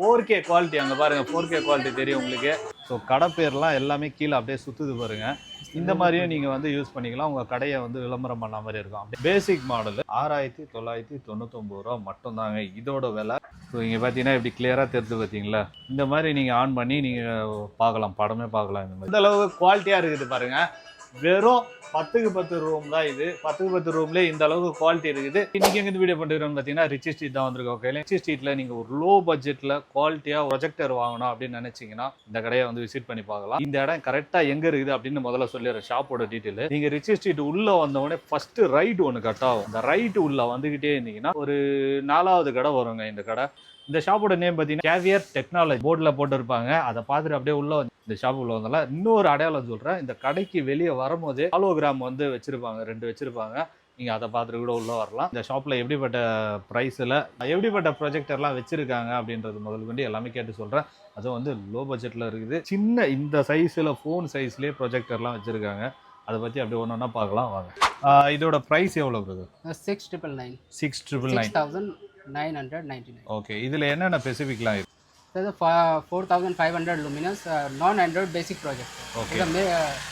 4K quality அங்கே பாருங்கள், 4K quality தெரியும் உங்களுக்கு. ஸோ கடை பேர்லாம் எல்லாமே கீழே அப்படியே சுற்றுது பாருங்கள். இந்த மாதிரியும் நீங்கள் வந்து யூஸ் பண்ணிக்கலாம். உங்கள் கடையை வந்து விளம்பரம் பண்ண மாதிரி இருக்கும். அப்படியே பேசிக் மாடல் 6999 ரூபா மட்டும்தாங்க இதோட விலை. ஸோ இங்கே பார்த்தீங்கன்னா இப்படி கிளியராக தெரிஞ்சு பார்த்தீங்களா, இந்த மாதிரி நீங்கள் ஆன் பண்ணி நீங்கள் பார்க்கலாம், படமே பார்க்கலாம். இந்த மாதிரி இந்த அளவுக்கு குவாலிட்டியாக இருக்குது பாருங்கள். வெறும் 10க்கு 10 ரூம் தான் இது. 10க்கு 10 ரூம்லேயே இந்த அளவுக்கு குவாலிட்டி இருக்குது. இன்னைக்கு எங்க வீடியோ பண்ணிருக்கோம்னு பார்த்தீங்கன்னா ரிச்சி ஸ்ட்ரீட் தான் வந்திருக்கோம். ஓகே, ரிச்சி ஸ்ட்ரீட்ல நீங்க ஒரு லோ பட்ஜெட்ல குவாலிட்டியா ப்ரொஜெக்டர் வாங்கணும் அப்படின்னு நினைச்சீங்கன்னா இந்த கடையை வந்து விசிட் பண்ணி பார்க்கலாம். இந்த இடம் கரெக்டா எங்க இருக்குது அப்படின்னு முதல்ல சொல்லிடுறேன் ஷாப்போட டீட்டெயில். நீங்க ரிச்சி ஸ்ட்ரீட் உள்ள வந்தவொடனே ஃபர்ஸ்ட் ரைட் ஒன்று கட் ஆகும். அந்த ரைட் உள்ள வந்துகிட்டே இருந்தீங்கன்னா ஒரு 4வது கடை வருங்க. இந்த கடை, இந்த ஷாப்போட நேம் பார்த்தீங்கன்னா கேவியர் டெக்னாலஜி போர்டில் போட்டுருப்பாங்க. அதை பார்த்துட்டு அப்படியே உள்ள இந்த ஷாப் உள்ள வந்தால இன்னொரு அடையாளம் சொல்கிறேன். இந்த கடைக்கு வெளியே வரும்போதே ஹாலோகிராம் வந்து வச்சிருப்பாங்க, 2 வச்சிருப்பாங்க. நீங்கள் அதை பார்த்துட்டு கூட உள்ள வரலாம். இந்த ஷாப்பில் எப்படிப்பட்ட ப்ரைஸில் எப்படிப்பட்ட ப்ரொஜெக்டர்லாம் வச்சிருக்காங்க அப்படின்றது முதல் கொண்டு எல்லாமே கேட்டு சொல்கிறேன். அதுவும் வந்து லோ பட்ஜெட்டில் இருக்குது. சின்ன இந்த சைஸில் ஃபோன் சைஸ்லேயே ப்ரொஜெக்டர்லாம் வச்சுருக்காங்க. அதை பற்றி அப்படியே ஒன்று ஒன்றா பார்க்கலாம் வாங்க. இதோட ப்ரைஸ் எவ்வளோ இருக்குது? 6,999. 6,999. ஓகே, இதில் என்னென்ன ஸ்பெசிஃபிக்லாம் இருக்குது? So the 4,500 luminous non-Android basic project. Okay. The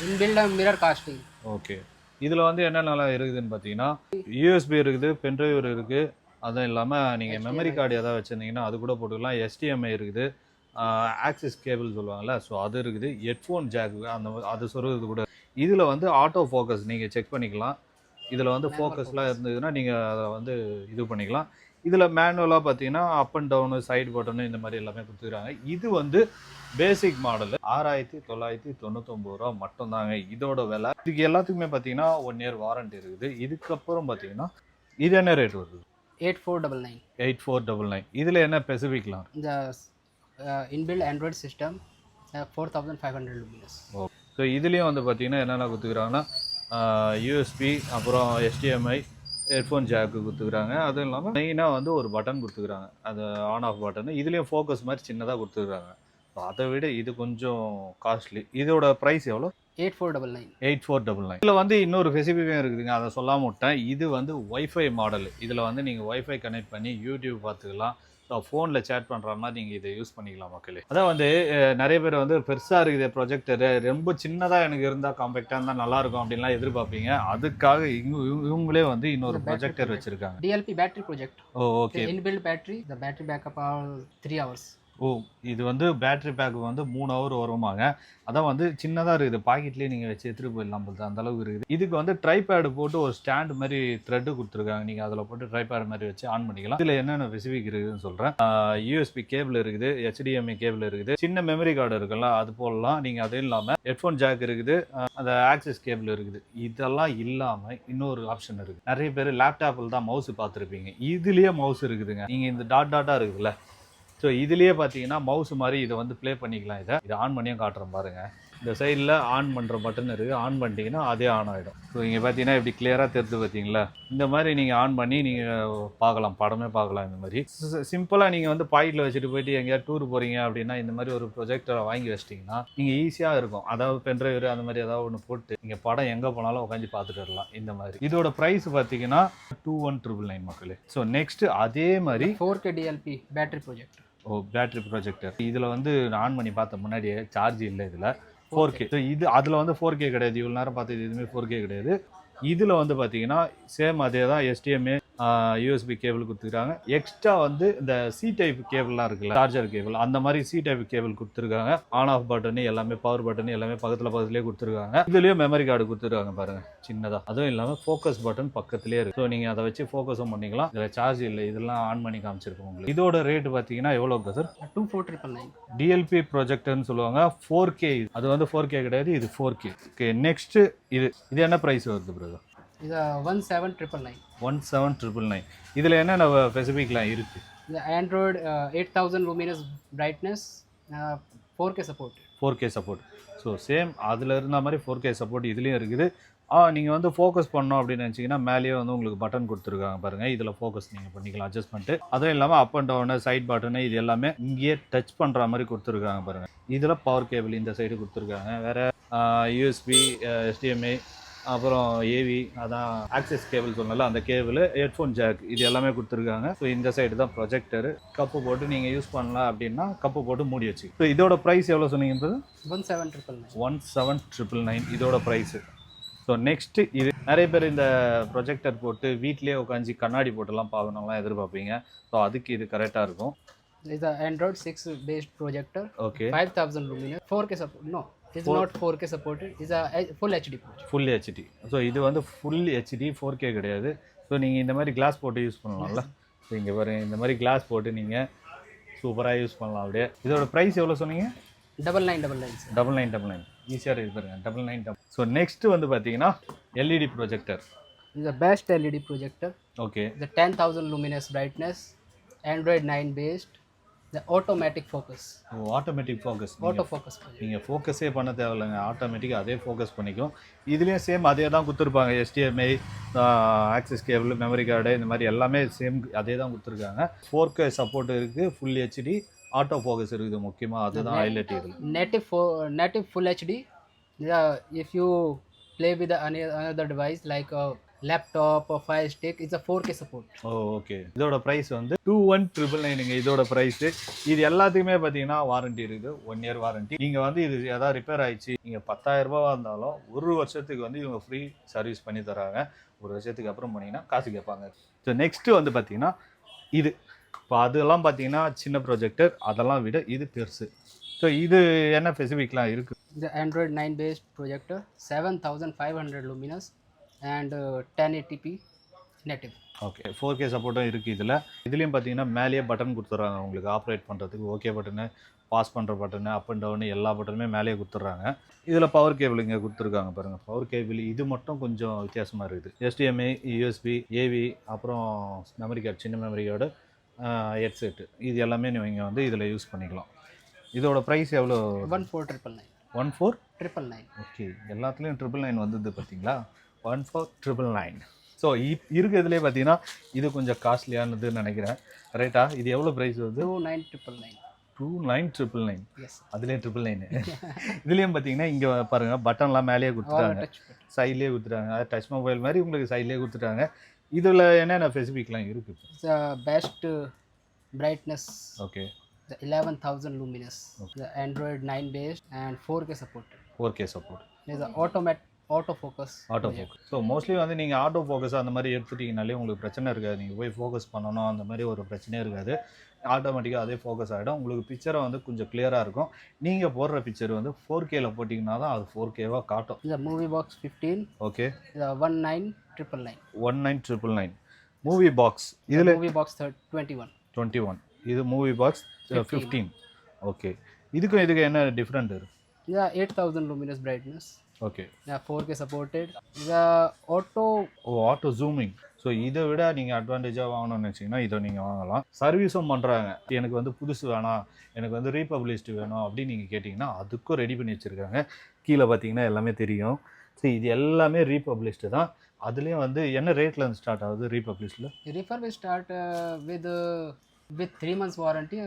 inbuilt mirror casting. Okay, இதில் வந்து என்னென்னலாம் இருக்குதுன்னு பார்த்தீங்கன்னா யூஎஸ்பி இருக்குது, பென்ட்ரைவ் இருக்குது. அதுவும் இல்லாமல் நீங்கள் மெமரி கார்டு எதாவது வச்சுருந்தீங்கன்னா அது கூட போட்டுக்கலாம். HDMI இருக்குது, ஆக்சிஸ் கேபிள் சொல்லுவாங்கள்ல, ஸோ அது இருக்குது. ஹெட்ஃபோன் ஜாக் அது சொல்கிறது கூட. இதில் வந்து ஆட்டோ ஃபோக்கஸ் நீங்கள் செக் பண்ணிக்கலாம். இதில் வந்து ஃபோக்கஸ்லாம் இருந்ததுன்னா நீங்கள் அதை வந்து இது பண்ணிக்கலாம். இதில் மேனுவலாக பார்த்தீங்கன்னா அப் அண்ட் டவுனு, சைடு பட்டனு இந்த மாதிரி எல்லாமே கொடுத்துருக்காங்க. இது வந்து பேசிக் மாடல் 6,999 ரூபா மட்டும்தாங்க இதோட விலை. இதுக்கு எல்லாத்துக்குமே பார்த்தீங்கன்னா 1 இயர் வாரண்டி இருக்குது. இதுக்கப்புறம் பார்த்தீங்கன்னா இது என்ன ரேட் வருது? 8,499. 8,499. இதில் என்ன ஸ்பெசிஃபிக்லாம்? இந்த inbuilt Android system 4,500 luminous. ஓ, ஸோ இதுலேயும் வந்து பார்த்தீங்கன்னா என்னென்ன கொடுத்துக்கிறாங்கன்னா யூஎஸ்பி, அப்புறம் HDMI, ஹெட்ஃபோன் ஜாக்கு கொடுத்துக்கிறாங்க. அதுவும் இல்லாமல் மெயினாக வந்து ஒரு பட்டன் கொடுத்துக்கிறாங்க, அது ஆன் ஆஃப் பட்டன். இதுலேயும் ஃபோக்கஸ் மாதிரி சின்னதாக கொடுத்துக்கிறாங்க. ஸோ அதை விட இது கொஞ்சம் காஸ்ட்லி. இதோட ப்ரைஸ் எவ்வளோ? 8,499. 8,499. இதில் வந்து இன்னொரு ஃபெசிலிட்டியும் இருக்குதுங்க, அதை சொல்லாம விட்டேன். இது வந்து ஒய்ஃபை மாடல். இதில் வந்து நீங்கள் ஒய்ஃபை கனெக்ட் பண்ணி யூடியூப் பார்த்துக்கலாம். ஸோ ஃபோனில் சேட் பண்ணுற மாதிரி நீங்கள் இதை யூஸ் பண்ணிக்கலாம் மக்களே. அதான் வந்து நிறைய பேர் வந்து பெருசாக இருக்குது ப்ரொஜெக்டரு, ரொம்ப சின்னதாக எனக்கு இருந்தால் காம்பேக்டாக இருந்தால் நல்லாயிருக்கும் அப்படின்லாம் எதிர்பார்ப்பீங்க. அதுக்காக இவங்களே வந்து இன்னொரு ப்ரொஜெக்டர் வச்சுருக்காங்க. DLP battery project. ஓ, okay. Inbuilt battery. The battery backup are 3 hours. ஓ, இது வந்து பேட்டரி பேக் வந்து 3 ஹவர் வருவாங்க. அதான் வந்து சின்னதாக இருக்குது, பாக்கெட்லேயே நீங்கள் வச்சு எடுத்துகிட்டு போயிடலாம் போது அந்த அளவுக்கு இருக்குது. இதுக்கு வந்து ட்ரைபேடு போட்டு ஒரு ஸ்டாண்ட் மாதிரி த்ரெட்டு கொடுத்துருக்காங்க. நீங்கள் அதில் போட்டு ட்ரைபேடு மாதிரி வச்சு ஆன் பண்ணிக்கலாம். இதில் என்னென்ன ஸ்பெசிஃபிக் இருக்குதுன்னு சொல்கிறேன். யூஎஸ்பி கேபிள் இருக்குது, HDMI கேபிள் இருக்குது, சின்ன மெமரி கார்டு இருக்குல்ல அது போடலாம். நீங்கள் அது இல்லாமல் ஹெட்ஃபோன் ஜாக் இருக்குது, அந்த ஆக்சிஸ் கேபிள் இருக்குது. இதெல்லாம் இல்லாமல் இன்னொரு ஆப்ஷன் இருக்குது. நிறைய பேர் லேப்டாப்பில் தான் மவுஸ் பார்த்துருப்பீங்க. இதுலேயே மவுஸ் இருக்குதுங்க. நீங்கள் இந்த டாட்டாக இருக்குதுல்ல, ஸோ இதுலேயே பார்த்தீங்கன்னா மவுஸ் மாதிரி இதை வந்து ப்ளே பண்ணிக்கலாம். இதை ஆன் பண்ணியும் காட்டுறேன் பாருங்கள். இந்த சைடில் ஆன் பண்ணுற பட்டன் இருக்குது, ஆன் பண்ணிட்டீங்கன்னா அதே ஆன் ஆகிடும். ஸோ இங்கே பார்த்தீங்கன்னா இப்படி கிளியராக தெரிஞ்சு பார்த்தீங்களா, இந்த மாதிரி நீங்கள் ஆன் பண்ணி நீங்கள் பார்க்கலாம், படமே பார்க்கலாம். இந்த மாதிரி சிம்பிளாக நீங்கள் வந்து பாக்கெட்டில் வச்சுட்டு போயிட்டு எங்கேயாவது டூர் போகிறீங்க அப்படின்னா இந்த மாதிரி ஒரு ப்ரொஜெக்டரை வாங்கி வச்சிட்டிங்கன்னா நீங்கள் ஈஸியாக இருக்கும். அதாவது பென்ட்ரைவர் அந்த மாதிரி ஏதாவது ஒன்று போட்டு நீங்கள் படம் எங்கே போனாலும் உட்காந்து பார்த்துட்டு வரலாம். இந்த மாதிரி இதோட ப்ரைஸ் பார்த்தீங்கன்னா 21,999 மக்களே. ஸோ நெக்ஸ்ட் அதே மாதிரி 4K DLP battery projector. ஓ, பேட்டரி ப்ரொஜெக்டர். இதில் வந்து ஆன் பண்ணி பார்த்த முன்னாடியே சார்ஜ் இல்லை. இதில் 4K. ஸோ இது அதில் வந்து 4K கிடையாது. இவ்வளோ நேரம் பார்த்தது எதுவுமே 4K கிடையாது. இதில் வந்து பார்த்தீங்கன்னா சேம் அதே தான். HDMI, யூஎஸ்பி கேபிள் கொடுத்துருக்காங்க. எக்ஸ்ட்ரா வந்து இந்த சி டைப் கேபிள்லாம் இருக்குல்ல, சார்ஜர் கேபிள், அந்த மாதிரி சி டைப் கேபிள் கொடுத்துருக்காங்க. ஆன் ஆஃப் பட்டனு எல்லாமே, பவர் பட்டனு எல்லாமே பக்கத்துலேயே கொடுத்துருக்காங்க. இதுலேயும் மெமரி கார்டு கொடுத்துருக்காங்க பாருங்க, சின்னதாக. அதுவும் இல்லாமல் ஃபோக்கஸ் பட்டன் பக்கத்துலேயே இருக்குது. ஸோ நீங்கள் அதை வச்சு ஃபோக்கஸும் பண்ணிக்கலாம். இதில் சார்ஜ் இல்லை, இதெல்லாம் ஆன் பண்ணி காமிச்சிருக்கோம் உங்களுக்கு. இதோட ரேட்டு பார்த்தீங்கன்னா எவ்வளோ சார்? 24,999. DLP ப்ரொஜெக்டர்னு சொல்லுவாங்க. 4K. அது வந்து 4K கிடையாது, இது 4K. ஓகே, நெக்ஸ்ட் இது என்ன ப்ரைஸ் வருது பிரதர்? இது 17,999. 17,999. இதில் என்னென்ன ஸ்பெசிஃபிக்லாம் இருக்குது? The Android 8,000 luminous brightness, 4K support. 4K support. So same அதில் இருந்த மாதிரி 4K சப்போர்ட் இதுலேயும் இருக்குது. நீங்கள் வந்து ஃபோக்கஸ் பண்ணோம் அப்படின்னு நினச்சிங்கன்னா மேலேயே வந்து உங்களுக்கு பட்டன் கொடுத்துருக்காங்க பாருங்கள். இதில் ஃபோக்கஸ் நீங்கள் பண்ணிக்கலாம், அட்ஜஸ்ட்மெண்ட்டு. அதுவும் இல்லாமல் up and down, side button இது எல்லாமே இங்கேயே டச் பண்ணுற மாதிரி கொடுத்துருக்காங்க பாருங்கள். இதில் பவர் கேபிள் இந்த சைடு கொடுத்துருக்காங்க. வேறு யூஎஸ்பி, HDMI, அப்புறம் ஏவி அதான் ஆக்சஸ் கேபிள் சொன்னால அந்த கேபிள், ஹெட்ஃபோன் ஜாக் இது எல்லாமே கொடுத்துருக்காங்க. ஸோ இந்த சைடு தான் ப்ரொஜெக்டர். கப்பு போட்டு நீங்கள் யூஸ் பண்ணலாம் அப்படின்னா கப்பு போட்டு மூடி வச்சு. ஸோ இதோட ப்ரைஸ் எவ்வளோ சொன்னீங்கன்றது? 17,999. 17,999 இதோட ப்ரைஸு. ஸோ நெக்ஸ்ட்டு இது நிறைய பேர் இந்த ப்ரொஜெக்டர் போட்டு வீட்லேயே உட்காந்து கண்ணாடி போட்டுலாம் பார்க்கணும்லாம் எதிர்பார்ப்பீங்க. ஸோ அதுக்கு இது கரெக்டாக இருக்கும். It's an Android 6 based projector. Okay. 5000 luminous. 4K support. No, it's not 4K supported. It's a full HD projector. Full HD. So இது வந்து ஃபுல் ஹெச்டி 4K கிடையாது. ஸோ நீங்கள் இந்த மாதிரி கிளாஸ் போட்டு யூஸ் பண்ணலாம்ல. ஸோ இங்கே பாருங்க இந்த மாதிரி கிளாஸ் போட்டு நீங்கள் சூப்பராக யூஸ் பண்ணலாம் அப்படியே. இதோட ப்ரைஸ் எவ்வளோ சொன்னீங்க? 9999. 9999 ஈஸியாக இது பாருங்க 99. ஸோ நெக்ஸ்ட்டு வந்து பார்த்தீங்கன்னா LED projector. It's the best LED projector. Okay. The 10,000 luminous brightness. Android 9 based. The automatic focus. Automatic focus. Auto focus projector. நீங்கள் ஃபோக்கஸே பண்ண தேவையில்லைங்க, ஆட்டோமேட்டிக்காக அதே ஃபோக்கஸ் பண்ணிக்கும். இதுலேயும் சேம் அதே தான் கொடுத்துருப்பாங்க. HDMI, access cable, memory card இந்த மாதிரி எல்லாமே சேம் அதே தான் கொடுத்துருக்காங்க. 4K சப்போர்ட் இருக்குது, ஃபுல் ஹெச்டி, ஆட்டோ ஃபோக்கஸ் இருக்குது. முக்கியமாக அதுதான் ஹைலைட் இருக்குது. Native full HD. Yeah, if you play with another device like a laptop or Fire Stick, it's a 4K support. ஓ ஓகே. இதோட ப்ரைஸ் வந்து 21,999 இதோட ப்ரைஸு. இது எல்லாத்துக்குமே பார்த்தீங்கன்னா வாரண்டி இருக்குது, 1 இயர் வாரண்டி. நீங்கள் வந்து இது எதாவது ரிப்பேர் ஆயிடுச்சு, நீங்கள் 10,000 ரூபாவாக இருந்தாலும் 1 வருஷத்துக்கு வந்து இவங்க ஃப்ரீ சர்வீஸ் பண்ணி தராங்க. 1 வருஷத்துக்கு அப்புறம் பண்ணிங்கன்னா காசு கேட்பாங்க. ஸோ நெக்ஸ்ட்டு வந்து பார்த்தீங்கன்னா இது இப்போ அதெல்லாம் பார்த்தீங்கன்னா சின்ன ப்ரொஜெக்டர், அதெல்லாம் விட இது பெருசு. ஸோ இது என்ன ஸ்பெசிஃபிக்லாம் இருக்குது? The Android 9 based projector, 7500 luminous and 1080p native. Okay. 4K சப்போர்ட்டும் இருக்குது இதில். இதுலேயும் பார்த்தீங்கன்னா மேலேயே பட்டன் கொடுத்துட்றாங்க உங்களுக்கு ஆப்ரேட் பண்ணுறதுக்கு. ஓகே பட்டனு, பாஸ் பண்ணுற பட்டனு, அப் அண்ட் டவுனு எல்லா பட்டனுமே மேலேயே கொடுத்துட்றாங்க. இதில் பவர் கேபிள் இங்கே கொடுத்துருக்காங்க பாருங்கள். பவர் கேபிள் இது மட்டும் கொஞ்சம் வித்தியாசமாக இருக்குது. HDMI, USB, AV, அப்புறம் மெமரி கார்டு, சின்ன மெமரி கார்டு, ஹெட்செட்டு இது எல்லாமே நீங்கள் வந்து இதில் யூஸ் பண்ணிக்கலாம். இதோட ப்ரைஸ் எவ்வளோ? 14,999. 14,999. ஓகே. எல்லாத்துலேயும் 999 வந்தது பார்த்தீங்களா? 14,999. ஸோ இருக்கிறதுலே பார்த்தீங்கன்னா இது கொஞ்சம் காஸ்ட்லியானதுன்னு நினைக்கிறேன். ரைட்டா? இது எவ்வளோ ப்ரைஸ் வருது? 29,999. 29,999. Yes. அதுலேயும் 999. இதுலேயும் பார்த்தீங்கன்னா இங்கே பாருங்கள் பட்டன்லாம் மேலேயே கொடுத்துட்டாங்க, சைட்லேயே கொடுத்துட்டாங்க. அது டச் மொபைல் மாதிரி உங்களுக்கு சைட்லேயே கொடுத்துட்டாங்க. இதில் என்னென்ன ஸ்பெசிஃபிக்லாம் இருக்குது? The best brightness. Okay. The 11,000 luminous. The Android 9 based and 4K supported. 4K support. There's a auto focus. Auto focus. So mostly வந்து நீங்கள் ஆட்டோ ஃபோக்கஸ் அந்த மாதிரி எடுத்துட்டிங்கனாலே உங்களுக்கு பிரச்சனை இருக்காது. நீங்கள் போய் ஃபோக்கஸ் பண்ணணும் அந்த மாதிரி ஒரு பிரச்சனையே இருக்காது. ஆட்டோமேட்டிக்காக அதே ஃபோக்கஸ் ஆகிடும். உங்களுக்கு பிக்சரை வந்து கொஞ்சம் கிளியராக இருக்கும். நீங்கள் போடுற பிக்சர் வந்து 4Kல போட்டிங்கன்னா தான் அது 4Kவாக காட்டும். The movie box 15. Okay. The 19,999. 19,999. Movie box இதில் movie box 21. 21. இது மூவி பாக்ஸ் 15. ஓகே. இதுக்கும் இதுக்கு என்ன டிஃப்ரெண்ட் இருக்குது? Yeah, 8,000 luminous brightness. Okay. Yeah, 4K supported. The auto zooming. So இதை விட நீங்கள் அட்வான்டேஜாக வாங்கணும்னு வச்சிங்கன்னா இதை நீங்கள் வாங்கலாம். சர்வீஸும் பண்ணுறாங்க. எனக்கு வந்து புதுசு வேணாம், எனக்கு வந்து ரீபப்ளிஷ்டு வேணும் அப்படின்னு நீங்கள் கேட்டிங்கன்னா அதுக்கும் ரெடி பண்ணி வச்சுருக்காங்க. கீழே பார்த்தீங்கன்னா எல்லாமே தெரியும். ஸோ இது எல்லாமே ரீபப்ளிஷ்டு தான். அதுலேயும் வந்து என்ன ரேட்டில் இருந்து ஸ்டார்ட் ஆகுது ரீபப்ளிஷ்டில்? refurbish start with 3 months warranty,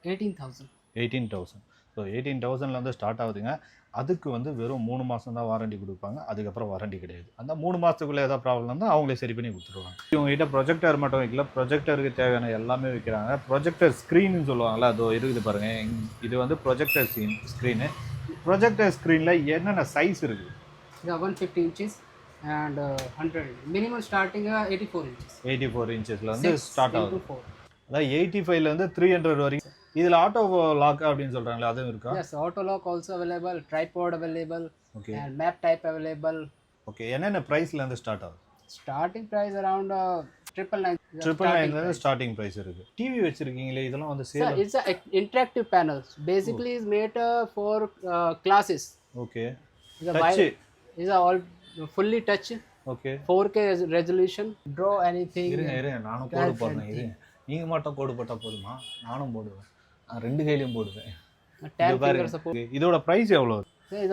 18,000. 18,000. So 18,000லேருந்து ஸ்டார்ட் ஆகுதுங்க. அதுக்கு வந்து வெறும் 3 மாதம் தான் வாரண்டி கொடுப்பாங்க. அதுக்கப்புறம் வாரண்டி கிடையாது. அந்த 3 மாதத்துக்குள்ளே ஏதாவது ப்ராப்ளம் இருந்தால் அவங்களே சரி பண்ணி கொடுத்துருவாங்க. இவங்ககிட்ட ப்ரொஜெக்டர் மட்டும் வைக்கல, ப்ரொஜெக்டருக்கு தேவையான எல்லாமே வைக்கிறாங்க. ப்ரொஜெக்டர் ஸ்க்ரீன்னு சொல்லுவாங்கள்ல, அது இருக்குது பாருங்கள். இது வந்து ப்ரொஜெக்டர் ஸ்க்ரீனு. ப்ரொஜெக்டர் ஸ்க்ரீனில் என்னென்ன சைஸ் இருக்குது? 150 inches and 100. Minimum starting 84 inches. 84 இன்ச்சஸில் வந்து ஸ்டார்ட் ஆகுது. 4. அதாவது 85லேருந்து 300 வரைக்கும். இதில் ஆட்டோ லாக் அப்படின்னு சொல்கிறாங்களே அதுவும் இருக்கா? Yes, auto lock also available, tripod available. Okay. And map type available. Okay. என்னென்ன ப்ரைஸ்லேருந்து ஸ்டார்ட் ஆகுது? Starting price around 999. 999 starting price இருக்குது. டிவி வச்சுருக்கீங்களே இதெல்லாம் வந்து Sir, sale? it's a interactive panel. Basically, is made for classes. Okay. It's a all fully touch. Okay. 4K resolution. Draw anything. இருங்க நானும் கோடு போடுறேன். நீங்கள் மட்டும் கோடு போட்டால் போதுமா? நானும் போடுவேன். நான் 2 கையிலையும் போடுவேன். 10 finger support. இதோட ப்ரைஸ் எவ்வளோ?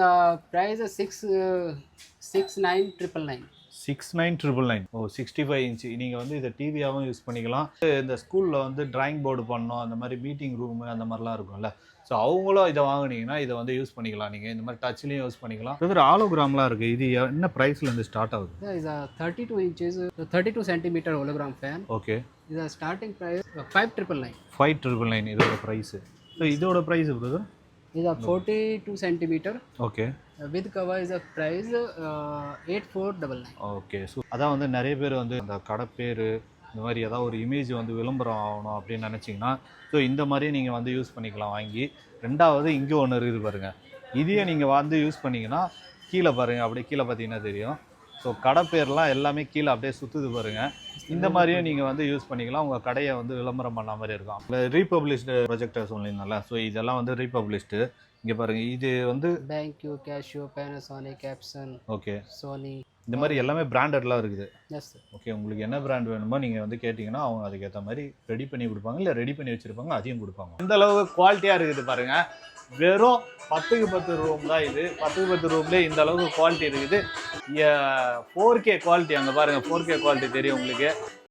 The price is 6,999. 69,999. ஓ 65 இன்ச்சு. நீங்கள் வந்து இதை டிவியாகவும் யூஸ் பண்ணிக்கலாம். இந்த ஸ்கூலில் வந்து டிராயிங் போர்டு பண்ணணும், அந்த மாதிரி மீட்டிங் ரூமு அந்த மாதிரிலாம் இருக்கும்ல. ஸோ அவங்களும் இதை வாங்குனீங்கன்னா இதை வந்து யூஸ் பண்ணிக்கலாம். நீங்கள் இந்த மாதிரி டச்லேயும் யூஸ் பண்ணிக்கலாம். இது ஆலோகிராம்லாம் இருக்குது. இது என்ன ப்ரைஸ்லேருந்து ஸ்டார்ட் ஆகுது? There is a 32 inches, 32 centimeter hologram fan. Okay. Is a starting price 5,999. 5,999 இதோட ப்ரைஸு. ஸோ இதோட price brother? Is a 42 centimeter. Okay. With cover is a price 8,499. Okay. So அதான் வந்து நிறைய பேர் வந்து அந்த கடை பேர் இந்த மாதிரி ஏதாவது ஒரு இமேஜ் வந்து விளம்பரம் ஆகணும் அப்படின்னு நினச்சிங்கன்னா ஸோ இந்த மாதிரியே நீங்கள் வந்து யூஸ் பண்ணிக்கலாம் வாங்கி. ரெண்டாவது இங்கே ஒன்று இருக்குது பாருங்கள். இதையே நீங்கள் வந்து யூஸ் பண்ணிங்கன்னா கீழே பாருங்கள், அப்படியே கீழே பார்த்தீங்கன்னா தெரியும். ஸோ கடை பேர்லாம் எல்லாமே கீழே அப்படியே சுற்றுது பாருங்கள். இந்த மாதிரியும் நீங்கள் வந்து யூஸ் பண்ணிக்கலாம். உங்கள் கடையை வந்து விளம்பரம் பண்ண மாதிரி இருக்கும். ரீபப்ளிஷ்டு ப்ரொஜெக்டர் சொன்னீங்கல்ல, ஸோ இதெல்லாம் வந்து ரீபப்ளிஷ்டு. இங்கே பாருங்கள், இது வந்து BenQ, Casio, Panasonic, Epson, okay, Sony. இந்த மாதிரி எல்லாமே பிராண்டட்லாம் இருக்குது. Yes sir. ஓகே, உங்களுக்கு என்ன பிராண்ட் வேணுமோ நீங்கள் வந்து கேட்டிங்கன்னா அவங்க அதுக்கேற்ற மாதிரி ரெடி பண்ணி கொடுப்பாங்க, இல்லை ரெடி பண்ணி வச்சுருப்பாங்க, அதையும் கொடுப்பாங்க. இந்த அளவு குவாலிட்டியாக இருக்குது பாருங்கள். வெறும் 10க்கு 10 ரூம் தான் இது. 10க்கு 10 ரூம்லேயே இந்த அளவுக்கு குவாலிட்டி இருக்குது. 4K quality. அங்கே பாருங்கள், 4K குவாலிட்டி தெரியும் உங்களுக்கு.